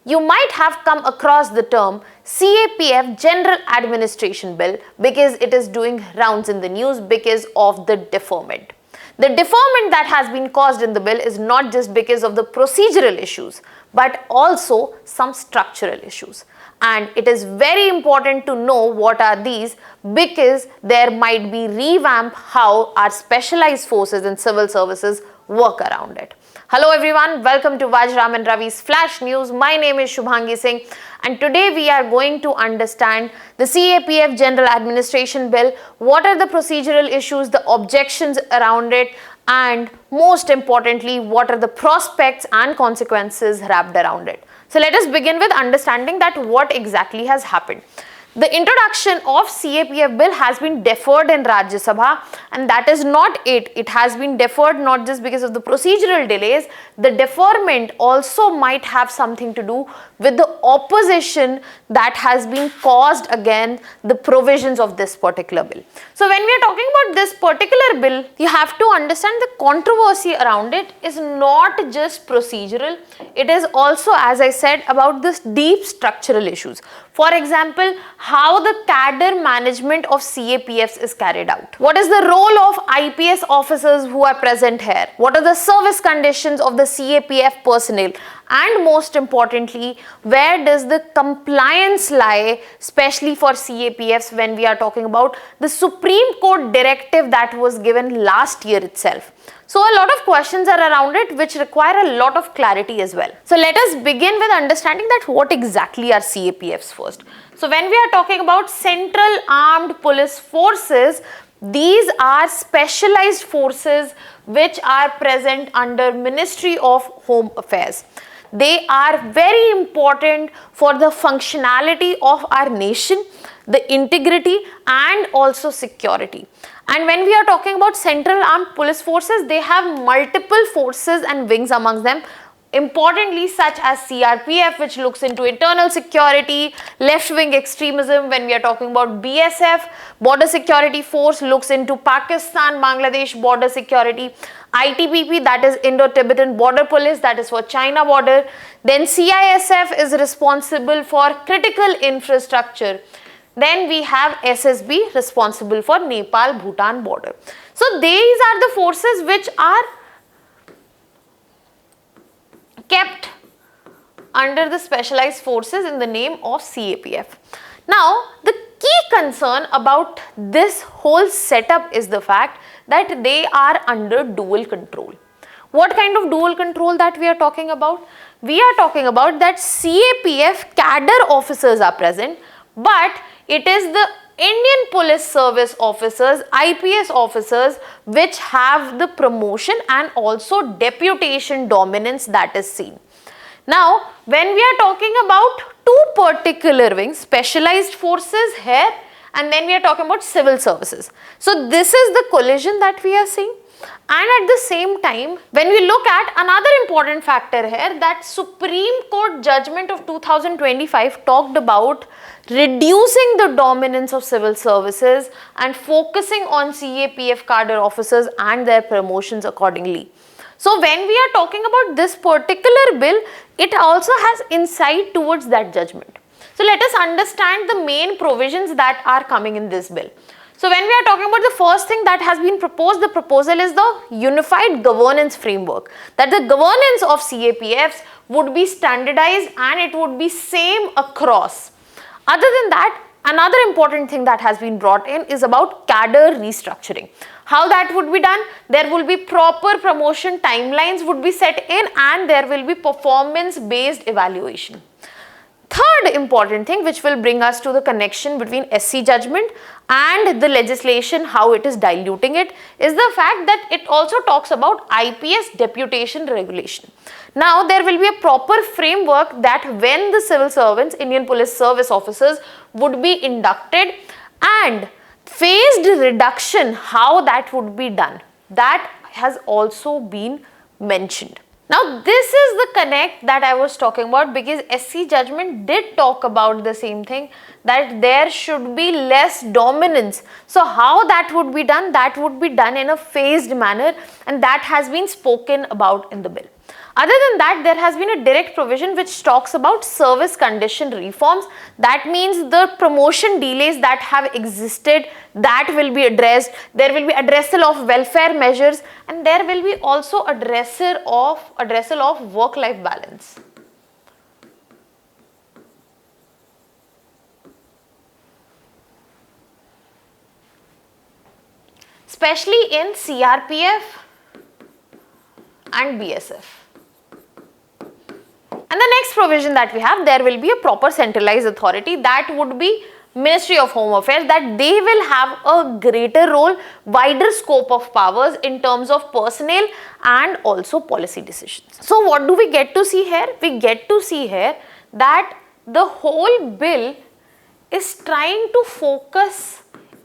You might have come across the term CAPF General Administration Bill because it is doing rounds in the news because of the deferment. The deferment that has been caused in the bill is not just because of the procedural issues, but also some structural issues. And it is very important to know what are these because there might be revamp how our specialized forces and civil services work around it. Hello everyone, welcome to Vajiram and Ravi's Flash News. My name is Shubhangi Singh and today we are going to understand the CAPF General Administration Bill, what are the procedural issues, the objections around it, and most importantly, what are the prospects and consequences wrapped around it. So let us begin with understanding that what exactly has happened. The introduction of CAPF bill has been deferred in Rajya Sabha, and that is not it. It has been deferred not just because of the procedural delays. The deferment also might have something to do with the opposition that has been caused against the provisions of this particular bill. So when we are talking about this particular bill, you have to understand the controversy around it is not just procedural. It is also, as I said, about this deep structural issues. For example, how the cadre management of CAPFs is carried out. What is the role of IPS officers who are present here? What are the service conditions of the CAPF personnel? And most importantly, where does the compliance lie, especially for CAPFs when we are talking about the Supreme Court directive that was given last year itself? So a lot of questions are around it which require a lot of clarity as well. So let us begin with understanding that what exactly are CAPFs first. So when we are talking about Central Armed Police Forces, these are specialized forces which are present under Ministry of Home Affairs. They are very important for the functionality of our nation, the integrity and also security. And when we are talking about Central Armed Police Forces, they have multiple forces and wings amongst them. Importantly, such as CRPF, which looks into internal security, left-wing extremism. When we are talking about BSF, Border Security Force, looks into Pakistan, Bangladesh border security. ITBP, that is Indo-Tibetan Border Police, that is for China border. Then CISF is responsible for critical infrastructure. Then we have SSB, responsible for Nepal-Bhutan border. So these are the forces which are kept under the specialized forces in the name of CAPF. Now, the key concern about this whole setup is the fact that they are under dual control. What kind of dual control that we are talking about? We are talking about that CAPF cadre officers are present, but it is the Indian Police Service officers, IPS officers, which have the promotion and also deputation dominance that is seen. Now, when we are talking about two particular wings, specialized forces here, and then we are talking about civil services. So this is the collision that we are seeing. And at the same time, when we look at another important factor here, that Supreme Court judgment of 2025 talked about reducing the dominance of civil services and focusing on CAPF cadre officers and their promotions accordingly. So when we are talking about this particular bill, it also has insight towards that judgment. So let us understand the main provisions that are coming in this bill. So when we are talking about the first thing that has been proposed, the proposal is the unified governance framework. That the governance of CAPFs would be standardized and it would be same across. Other than that, another important thing that has been brought in is about cadre restructuring. How that would be done? There will be proper promotion timelines would be set in and there will be performance-based evaluation. Third important thing which will bring us to the connection between SC judgment and the legislation, how it is diluting it, is the fact that it also talks about IPS deputation regulation. Now there will be a proper framework that when the civil servants, Indian Police Service officers would be inducted and phased reduction, how that would be done. That has also been mentioned. Now this is the connect that I was talking about because SC judgment did talk about the same thing, that there should be less dominance. So how that would be done? That would be done in a phased manner and that has been spoken about in the bill. Other than that, there has been a direct provision which talks about service condition reforms. That means the promotion delays that have existed, that will be addressed. There will be addressal of welfare measures, and there will be also addressal of work-life balance. Especially in CRPF and BSF. And the next provision that we have, there will be a proper centralized authority, that would be Ministry of Home Affairs, that they will have a greater role, wider scope of powers in terms of personnel and also policy decisions. So what do we get to see here? We get to see here that the whole bill is trying to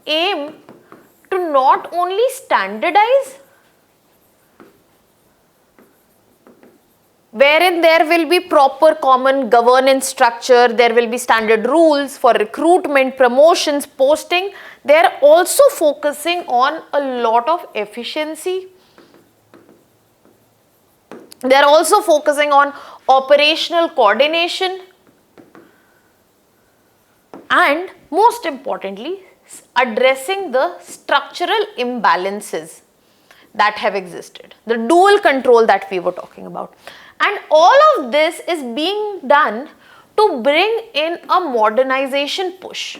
aim to not only standardize, wherein there will be proper common governance structure, there will be standard rules for recruitment, promotions, posting. They are also focusing on a lot of efficiency. They are also focusing on operational coordination, and most importantly, addressing the structural imbalances that have existed, the dual control that we were talking about. And all of this is being done to bring in a modernization push,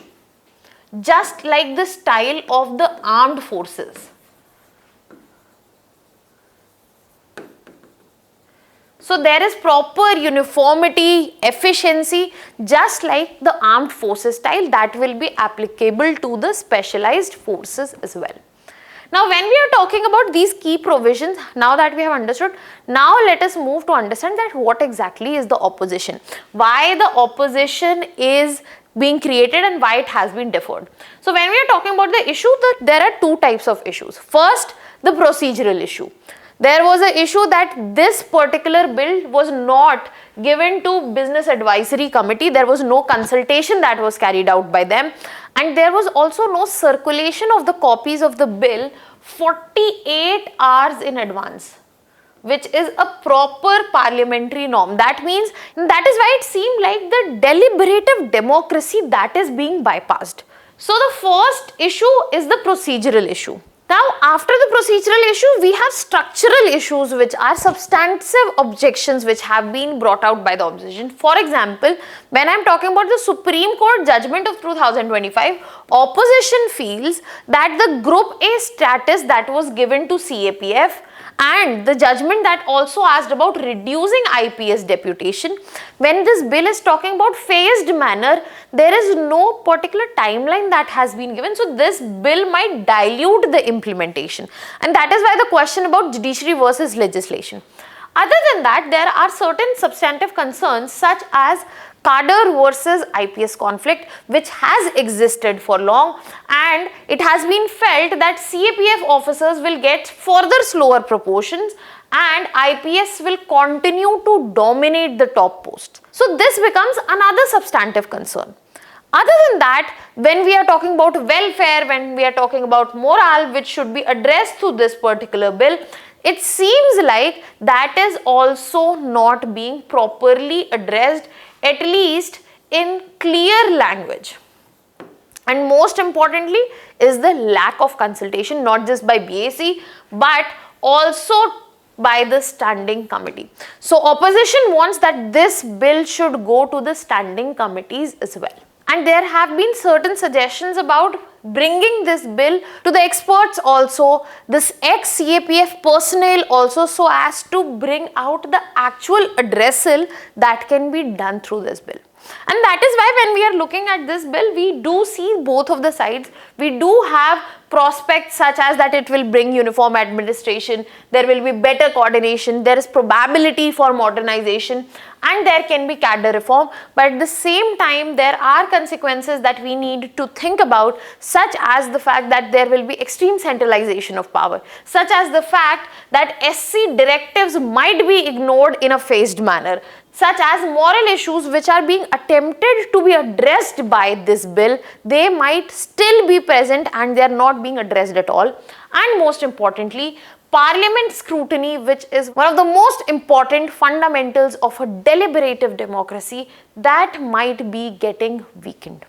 just like the style of the armed forces. So there is proper uniformity, efficiency, just like the armed forces style, that will be applicable to the specialized forces as well. Now, when we are talking about these key provisions, now that we have understood, now let us move to understand that what exactly is the opposition, why the opposition is being created and why it has been deferred. So when we are talking about the issue, there are two types of issues. First, the procedural issue. There was an issue that this particular bill was not given to Business Advisory Committee. There was no consultation that was carried out by them, and there was also no circulation of the copies of the bill 48 hours in advance, which is a proper parliamentary norm. That means, that is why it seemed like the deliberative democracy that is being bypassed. So the first issue is the procedural issue. Now, after the procedural issue, we have structural issues, which are substantive objections which have been brought out by the opposition. For example, when I am talking about the Supreme Court judgment of 2025, opposition feels that the Group A status that was given to CAPF and the judgment that also asked about reducing IPS deputation, when this bill is talking about phased manner, there is no particular timeline that has been given. So this bill might dilute the implementation, and that is why the question about judiciary versus legislation. Other than that, there are certain substantive concerns such as cadre versus IPS conflict, which has existed for long, and it has been felt that CAPF officers will get further slower proportions and IPS will continue to dominate the top posts. So this becomes another substantive concern. Other than that, when we are talking about welfare, when we are talking about morale, which should be addressed through this particular bill, it seems like that is also not being properly addressed, at least in clear language. And most importantly is the lack of consultation, not just by BAC but also by the standing committee. So opposition wants that this bill should go to the standing committees as well. And there have been certain suggestions about bringing this bill to the experts also, this ex-CAPF personnel also, so as to bring out the actual addressal that can be done through this bill. And that is why when we are looking at this bill, we do see both of the sides. We do have prospects such as that it will bring uniform administration, there will be better coordination, there is probability for modernization, and there can be cadre reform. But at the same time, there are consequences that we need to think about, such as the fact that there will be extreme centralization of power, such as the fact that SC directives might be ignored in a phased manner, such as moral issues which are being attempted to be addressed by this bill, they might still be present and they are not being addressed at all. And most importantly, parliament scrutiny, which is one of the most important fundamentals of a deliberative democracy, that might be getting weakened.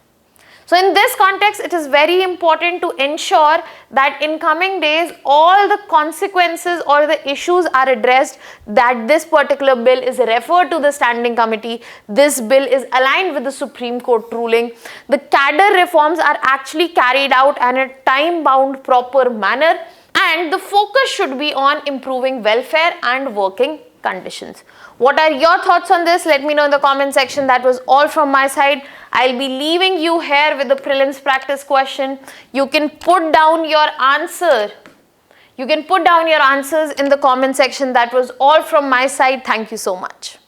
So in this context, it is very important to ensure that in coming days, all the consequences or the issues are addressed, that this particular bill is referred to the standing committee, this bill is aligned with the Supreme Court ruling, the cadre reforms are actually carried out in a time-bound proper manner, and the focus should be on improving welfare and working conditions. What are your thoughts on this? Let me know in the comment section. That was all from my side. I'll be leaving you here with the prelims practice question. You can put down your answer. You can put down your answers in the comment section. That was all from my side. Thank you so much.